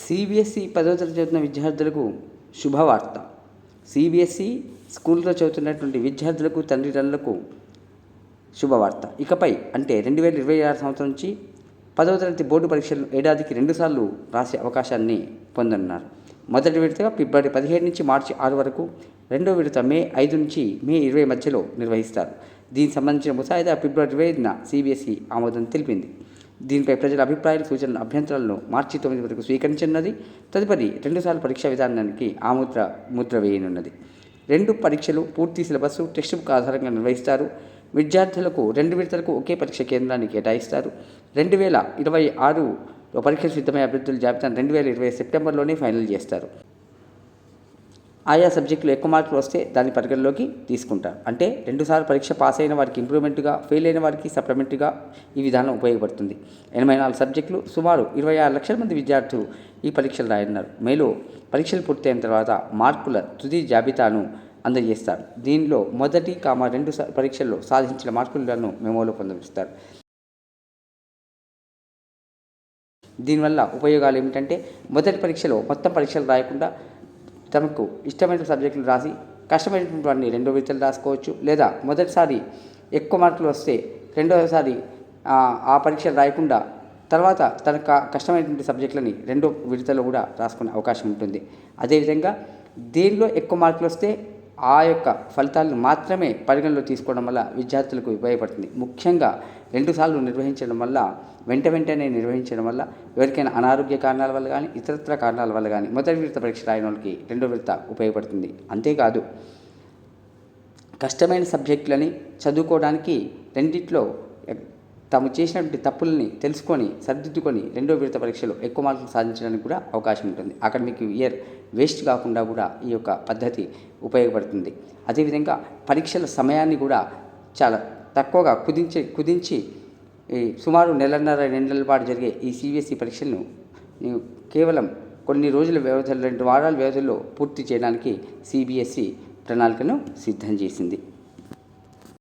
CBSE 10వ తరగతి చదువుతున్న విద్యార్థులకు శుభవార్త. సిబిఎస్ఈ స్కూల్లో చదువుతున్నటువంటి విద్యార్థులకు, తల్లిదండ్రులకు శుభవార్త. ఇకపై అంటే 2026 సంవత్సరం నుంచి 10వ తరగతి బోర్డు పరీక్షలు ఏడాదికి 2 సార్లు రాసే అవకాశాన్ని పొందనున్నారు. మొదటి విడతగా ఫిబ్రవరి 17 నుంచి మార్చి 6 వరకు, రెండో విడత మే 5 నుంచి మే 20 మధ్యలో నిర్వహిస్తారు. దీనికి సంబంధించిన ముసాయిదా ఫిబ్రవరి 25న సిబిఎస్ఈ ఆమోదం తెలిపింది. దీనిపై ప్రజల అభిప్రాయాలు, సూచనలు, అభ్యంతరాలను మార్చి 9 వరకు స్వీకరించనున్నది. తదుపరి 2 సార్లు పరీక్షా విధానానికి ముద్ర వేయనున్నది. 2 పరీక్షలు పూర్తి సిలబస్సు, టెక్స్ట్ బుక్ ఆధారంగా నిర్వహిస్తారు. విద్యార్థులకు 2 విడతలకు ఒకే పరీక్ష కేంద్రాన్ని కేటాయిస్తారు. 2026 పరీక్షలు సిద్ధమయ్యే అభ్యర్థుల జాబితాను 2020 సెప్టెంబర్లోనే ఫైనల్ చేస్తారు. ఆయా సబ్జెక్టులు ఎక్కువ మార్కులు వస్తే దాన్ని పరిగణలోకి తీసుకుంటారు. అంటే 2 సార్లు పరీక్ష పాస్ అయిన వారికి ఇంప్రూవ్మెంట్గా, ఫెయిల్ అయిన వారికి సప్లిమెంటరీగా ఈ విధానం ఉపయోగపడుతుంది. 84 సబ్జెక్టులు, సుమారు 26 లక్షల మంది విద్యార్థులు ఈ పరీక్షలు రాయనున్నారు. మేలో పరీక్షలు పూర్తయిన తర్వాత మార్కుల తుది జాబితాను అందజేస్తారు. దీనిలో మొదటి, 2 పరీక్షల్లో సాధించిన మార్కులను మెమోలో పొందుపరుస్తారు. దీనివల్ల ఉపయోగాలు ఏమిటంటే, మొదటి పరీక్షలో మొత్తం పరీక్షలు రాయకుండా తమకు ఇష్టమైన సబ్జెక్టులు రాసి కష్టమైనటువంటి వాటిని 2వ విడతలు రాసుకోవచ్చు. లేదా మొదటిసారి ఎక్కువ మార్కులు వస్తే రెండవసారి ఆ పరీక్షలు రాయకుండా తర్వాత తనకు కష్టమైనటువంటి సబ్జెక్టులని 2వ విడతలో కూడా రాసుకునే అవకాశం ఉంటుంది. అదేవిధంగా దేనిలో ఎక్కువ మార్కులు వస్తే ఆ యొక్క ఫలితాలను మాత్రమే పరిగణలో తీసుకోవడం వల్ల విద్యార్థులకు ఉపయోగపడుతుంది. ముఖ్యంగా 2 సార్లు నిర్వహించడం వల్ల, వెంటనే నిర్వహించడం వల్ల ఎవరికైనా అనారోగ్య కారణాల వల్ల కానీ, ఇతరత్ర కారణాల వల్ల కానీ మొదటి విడత పరీక్ష రాయని వాళ్ళకి 2వ విడత ఉపయోగపడుతుంది. అంతేకాదు, కష్టమైన సబ్జెక్టులని చదువుకోవడానికి రెండిట్లో తాము చేసినటువంటి తప్పుల్ని తెలుసుకొని సరిదిద్దుకొని 2వ విడత పరీక్షలో ఎక్కువ మార్కులు సాధించడానికి కూడా అవకాశం ఉంటుంది. అకాడమిక్ ఇయర్ వేస్ట్ కాకుండా కూడా ఈ యొక్క పద్ధతి ఉపయోగపడుతుంది. అదేవిధంగా పరీక్షల సమయాన్ని కూడా చాలా తక్కువగా కుదించి సుమారు 1.5 2 నెలల పాటు జరిగే ఈ సిబిఎస్ఈ పరీక్షలను కేవలం కొన్ని రోజుల వ్యవధిలో, 2 వారాల వ్యవధిలో పూర్తి చేయడానికి సిబిఎస్ఈ ప్రణాళికను సిద్ధం చేసింది.